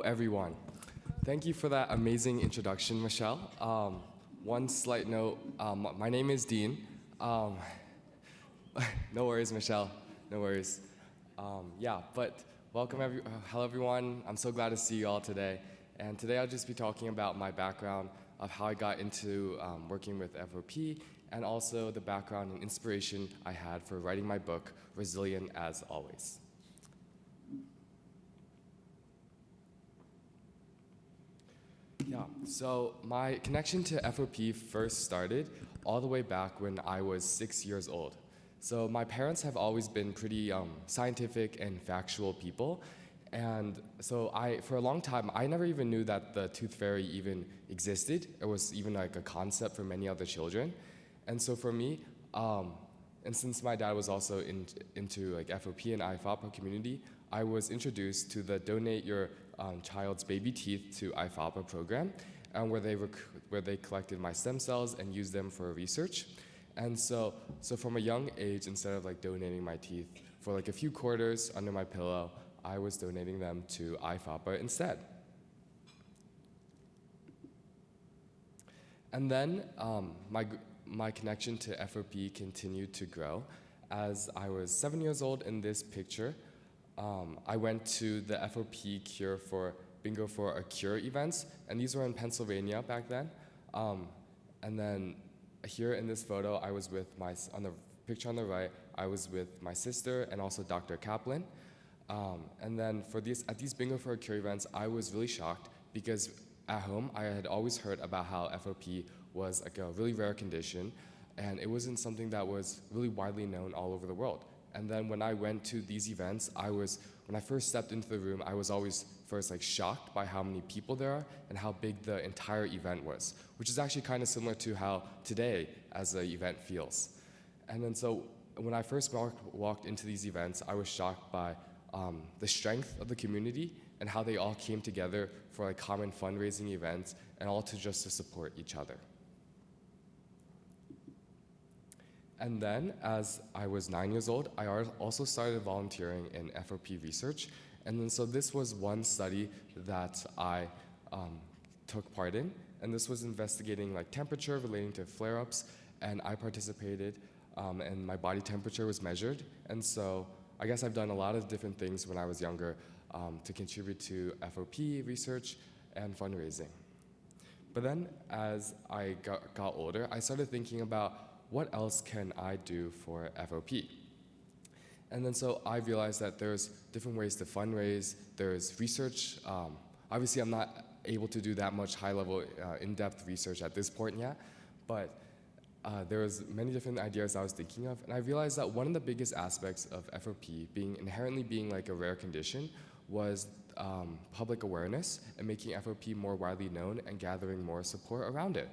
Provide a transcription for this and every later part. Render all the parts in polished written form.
everyone. Thank you for that amazing introduction, Michelle. One slight note, my name is Dean. No worries, Michelle, no worries. But welcome, hello everyone. I'm so glad to see you all today. And today I'll just be talking about my background of how I got into working with FOP, and also the background and inspiration I had for writing my book, Resilient as Always. So my connection to FOP first started all the way back when I was 6 years old. So my parents have always been pretty scientific and factual people. And so for a long time, I never even knew that the tooth fairy even existed. It was even like a concept for many other children. And so for me, and since my dad was also into like FOP and IFOP community, I was introduced to the Donate Your Child's Baby Teeth to IFOP program, where they collected my stem cells and used them for research. And so from a young age, instead of like donating my teeth for like a few quarters under my pillow, I was donating them to IFOP instead. And then my connection to FOP continued to grow. As I was 7 years old in this picture, I went to the FOP Cure for Bingo for a Cure events, and these were in Pennsylvania back then. And then here in this photo, I was with on the picture on the right, I was with my sister and also Dr. Kaplan. And then at these Bingo for a Cure events, I was really shocked because at home, I had always heard about how FOP was like a really rare condition, and it wasn't something that was really widely known all over the world. And then when I went to these events, when I first stepped into the room, I was always first like shocked by how many people there are and how big the entire event was, which is actually kind of similar to how today as an event feels. And then so when I first walked into these events, I was shocked by the strength of the community and how they all came together for like common fundraising events and all to support each other. And then, as I was 9 years old, I also started volunteering in FOP research. And then, so this was one study that I took part in. And this was investigating like temperature relating to flare-ups. And I participated, and my body temperature was measured. And so I guess I've done a lot of different things when I was younger to contribute to FOP research and fundraising. But then, as I got older, I started thinking about what else can I do for FOP? And then so I realized that there's different ways to fundraise, there's research. Obviously I'm not able to do that much high-level, in-depth research at this point yet, but there was many different ideas I was thinking of, and I realized that one of the biggest aspects of FOP inherently being like a rare condition was public awareness and making FOP more widely known and gathering more support around it.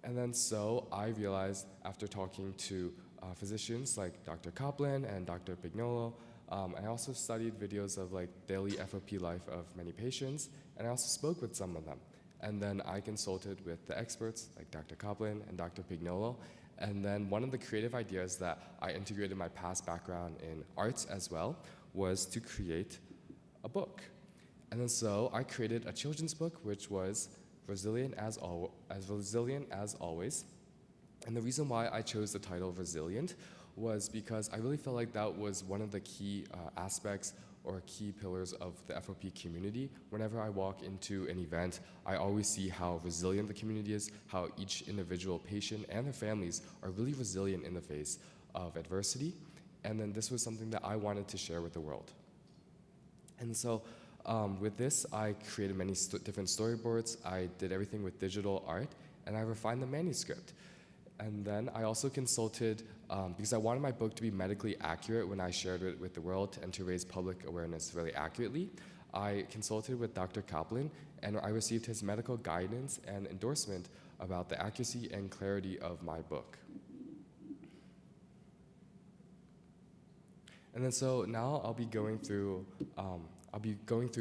And then so I realized after talking to physicians like Dr. Kaplan and Dr. Pignolo, I also studied videos of like daily FOP life of many patients, and I also spoke with some of them. And then I consulted with the experts like Dr. Kaplan and Dr. Pignolo. And then one of the creative ideas that I integrated my past background in arts as well was to create a book. And then so I created a children's book, which was Resilient as Always. And the reason why I chose the title Resilient was because I really felt like that was one of the key aspects or key pillars of the FOP community. Whenever I walk into an event, I always see how resilient the community is, how each individual patient and their families are really resilient in the face of adversity. And then this was something that I wanted to share with the world. And so with this, I created many different storyboards. I did everything with digital art, and I refined the manuscript. And then I also consulted, because I wanted my book to be medically accurate when I shared it with the world and to raise public awareness really accurately. I consulted with Dr. Kaplan, and I received his medical guidance and endorsement about the accuracy and clarity of my book. And then so now I'll be going through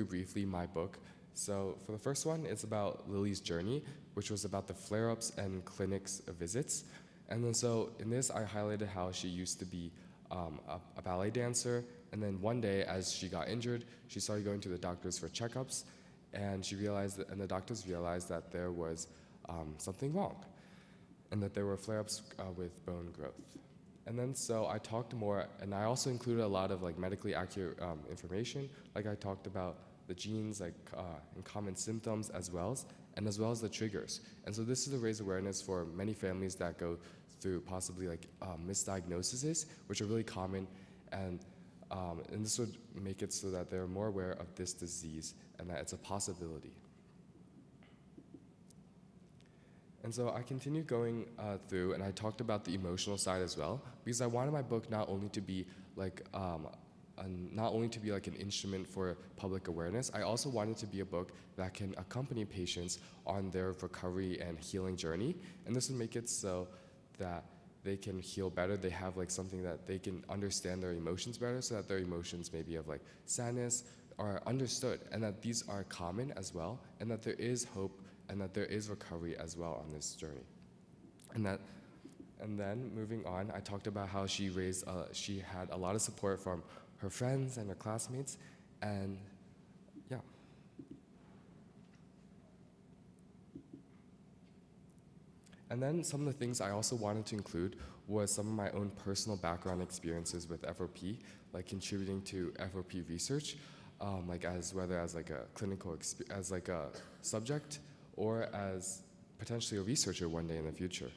briefly my book. So for the first one, it's about Lily's journey, which was about the flare-ups and clinics visits. And then so in this, I highlighted how she used to be a ballet dancer, and then one day as she got injured, she started going to the doctors for checkups, And she realized that, and the doctors realized that there was something wrong, and that there were flare-ups with bone growth. And then so I talked more, and I also included a lot of like medically accurate information. Like I talked about the genes, like and common symptoms as well as the triggers. And so this is to raise awareness for many families that go through possibly like misdiagnoses, which are really common, and this would make it so that they're more aware of this disease and that it's a possibility. And so I continued going through, and I talked about the emotional side as well, because I wanted my book not only to be like an instrument for public awareness. I also wanted to be a book that can accompany patients on their recovery and healing journey, and this would make it so that they can heal better. They have like something that they can understand their emotions better, so that their emotions maybe of like sadness are understood, and that these are common as well, and that there is hope and that there is recovery as well on this journey. And then moving on, I talked about how she had a lot of support from her friends and her classmates, and yeah. And then some of the things I also wanted to include was some of my own personal background experiences with FOP, like contributing to FOP research, like whether as like a clinical as like a subject or as potentially a researcher one day in the future.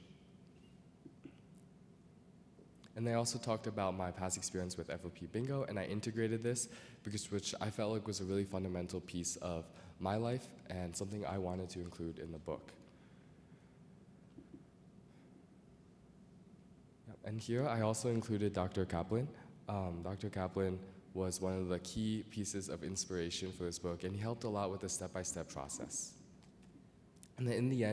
And they also talked about my past experience with FOP bingo, and I integrated this which I felt like was a really fundamental piece of my life and something I wanted to include in the book. And here I also included Dr. Kaplan. Dr. Kaplan was one of the key pieces of inspiration for this book, and he helped a lot with the step-by-step process. And then in the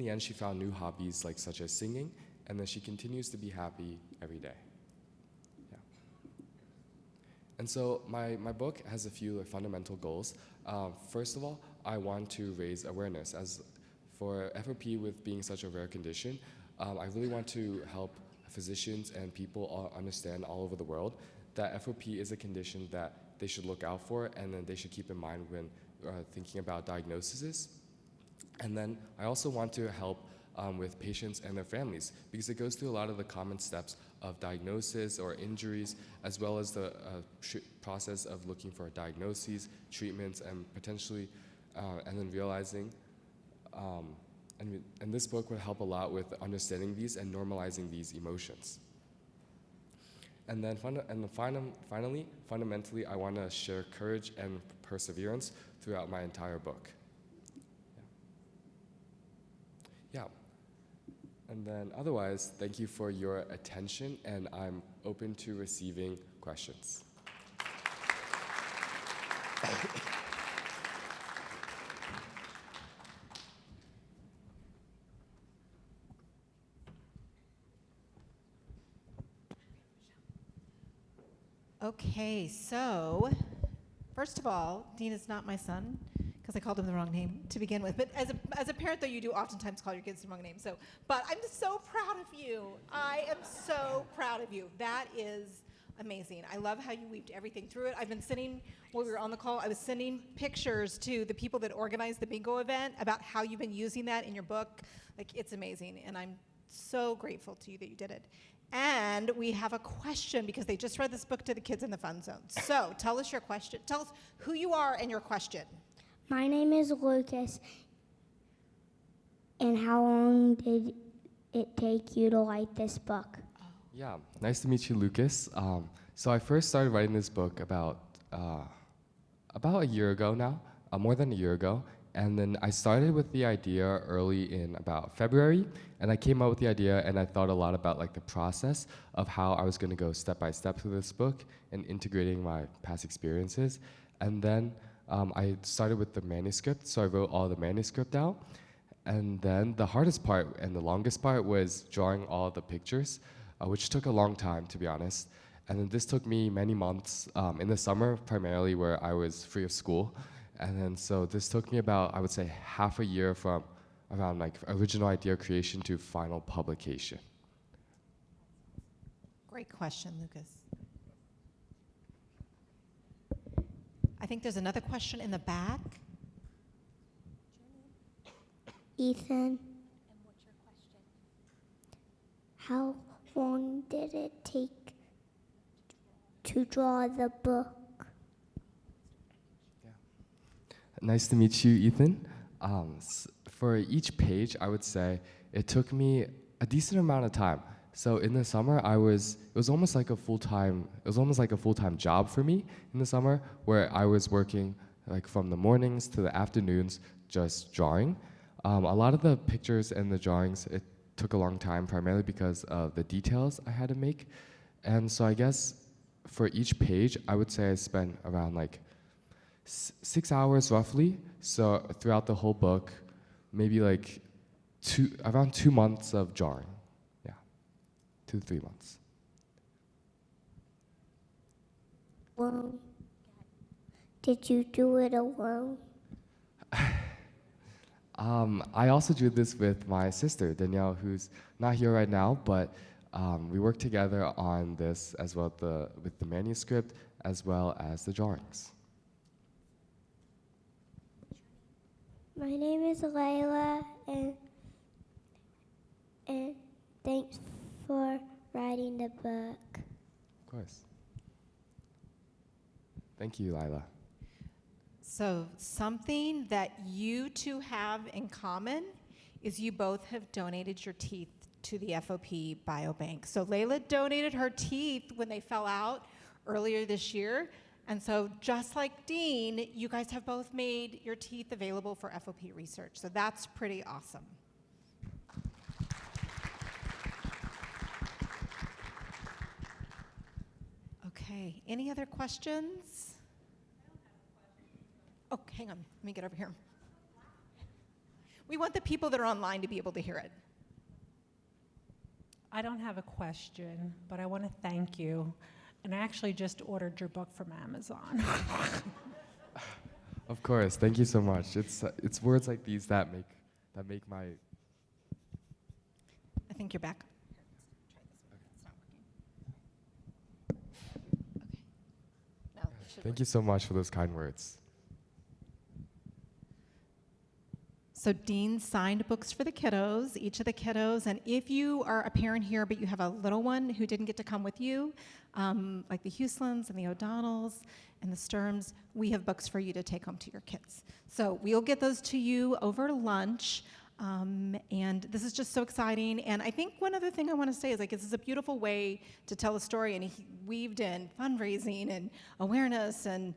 end, she found new hobbies such as singing, and then she continues to be happy every day. Yeah. And so my book has a few fundamental goals. First of all, I want to raise awareness. As for FOP with being such a rare condition, I really want to help physicians and people understand all over the world that FOP is a condition that they should look out for, and then they should keep in mind when thinking about diagnoses. And then I also want to help with patients and their families, because it goes through a lot of the common steps of diagnosis or injuries, as well as the process of looking for diagnoses, treatments, and potentially, and then realizing, and this book would help a lot with understanding these and normalizing these emotions. And then finally, fundamentally, I want to share courage and perseverance throughout my entire book. Yeah. And then otherwise, thank you for your attention, and I'm open to receiving questions. Okay, so first of all, Dean is not my son, because I called him the wrong name to begin with. But as a parent, though, you do oftentimes call your kids the wrong name. But I'm just so proud of you. I am so proud of you. That is amazing. I love how you weaved everything through it. I've been sending, while we were on the call, I was sending pictures to the people that organized the bingo event about how you've been using that in your book. Like, it's amazing, and I'm so grateful to you that you did it. And we have a question, because they just read this book to the kids in the fun zone. So tell us your question. Tell us who you are and your question. My name is Lucas, and how long did it take you to write this book? Yeah, nice to meet you, Lucas. So I first started writing this book about a year ago now, more than a year ago. And then I started with the idea early in about February, and I came up with the idea, and I thought a lot about the process of how I was going to go step by step through this book and integrating my past experiences. And then I started with the manuscript, so I wrote all the manuscript out. And then the hardest part and the longest part was drawing all the pictures, which took a long time, to be honest. And then this took me many months in the summer, primarily, where I was free of school. And then so this took me about, I would say, half a year from around original idea creation to final publication. Great question, Lucas. I think there's another question in the back. Ethan. How long did it take to draw the book? Nice to meet you, Ethan. For each page, I would say it took me a decent amount of time. So in the summer, it was almost like a full-time job for me in the summer, where I was working like from the mornings to the afternoons, just drawing. A lot of the pictures and the drawings, it took a long time, primarily because of the details I had to make. And so I guess for each page, I would say I spent around like 6 hours roughly. So throughout the whole book, maybe like around 2 months of drawing. Yeah, 2 to 3 months. Well, did you do it alone? I also drew this with my sister, Danielle, who's not here right now, but we worked together on this as well with the manuscript as well as the drawings. My name is Layla, and thanks for writing the book. Of course. Thank you, Lila. So something that you two have in common is you both have donated your teeth to the FOP Biobank. So Layla donated her teeth when they fell out earlier this year. And so just like Dean, you guys have both made your teeth available for FOP research. So that's pretty awesome. Okay, any other questions? Oh, hang on, let me get over here. We want the people that are online to be able to hear it. I don't have a question, but I want to thank you. And I actually just ordered your book from Amazon. Of course, thank you so much. It's words like these that make my. I think you're back. Thank you so much for those kind words. So Dean signed books for the kiddos, each of the kiddos, and if you are a parent here but you have a little one who didn't get to come with you, like the Huslins and the O'Donnells and the Sturms, we have books for you to take home to your kids. So we'll get those to you over lunch, and this is just so exciting. And I think one other thing I want to say is like this is a beautiful way to tell a story, and he weaved in fundraising and awareness and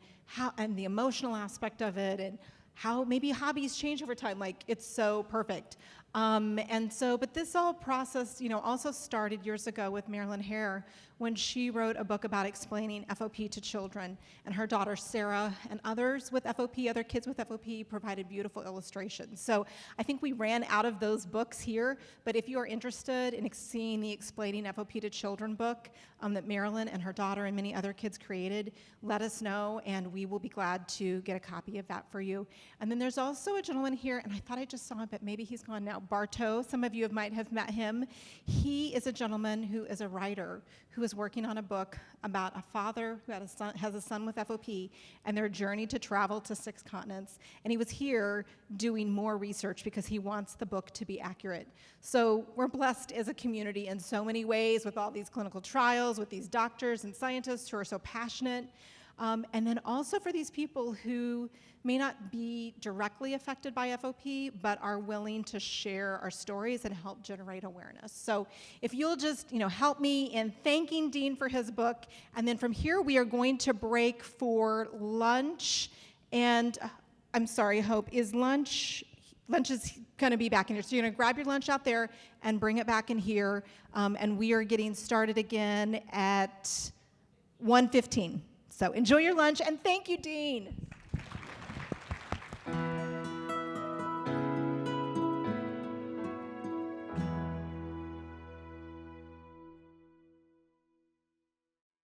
the emotional aspect of it, and how maybe hobbies change over time. Like, it's so perfect. But this whole process, also started years ago with Marilyn Hare when she wrote a book about explaining FOP to children. And her daughter, Sarah, and others with FOP, other kids with FOP, provided beautiful illustrations. So I think we ran out of those books here, but if you are interested in seeing the Explaining FOP to Children book that Marilyn and her daughter and many other kids created, let us know, and we will be glad to get a copy of that for you. And then there's also a gentleman here, and I thought I just saw him, but maybe he's gone now, Bartow. Some of you might have met him. He is a gentleman who is a writer who is working on a book about a father who has a son with FOP and their journey to travel to 6 continents. And he was here doing more research because he wants the book to be accurate. So we're blessed as a community in so many ways with all these clinical trials, with these doctors and scientists who are so passionate. And then also for these people who may not be directly affected by FOP, but are willing to share our stories and help generate awareness. So if you'll just help me in thanking Dean for his book, and then from here we are going to break for lunch. And I'm sorry, Hope, is lunch is going to be back in here. So you're going to grab your lunch out there and bring it back in here. And we are getting started again at 1:15. So enjoy your lunch, and thank you, Dean.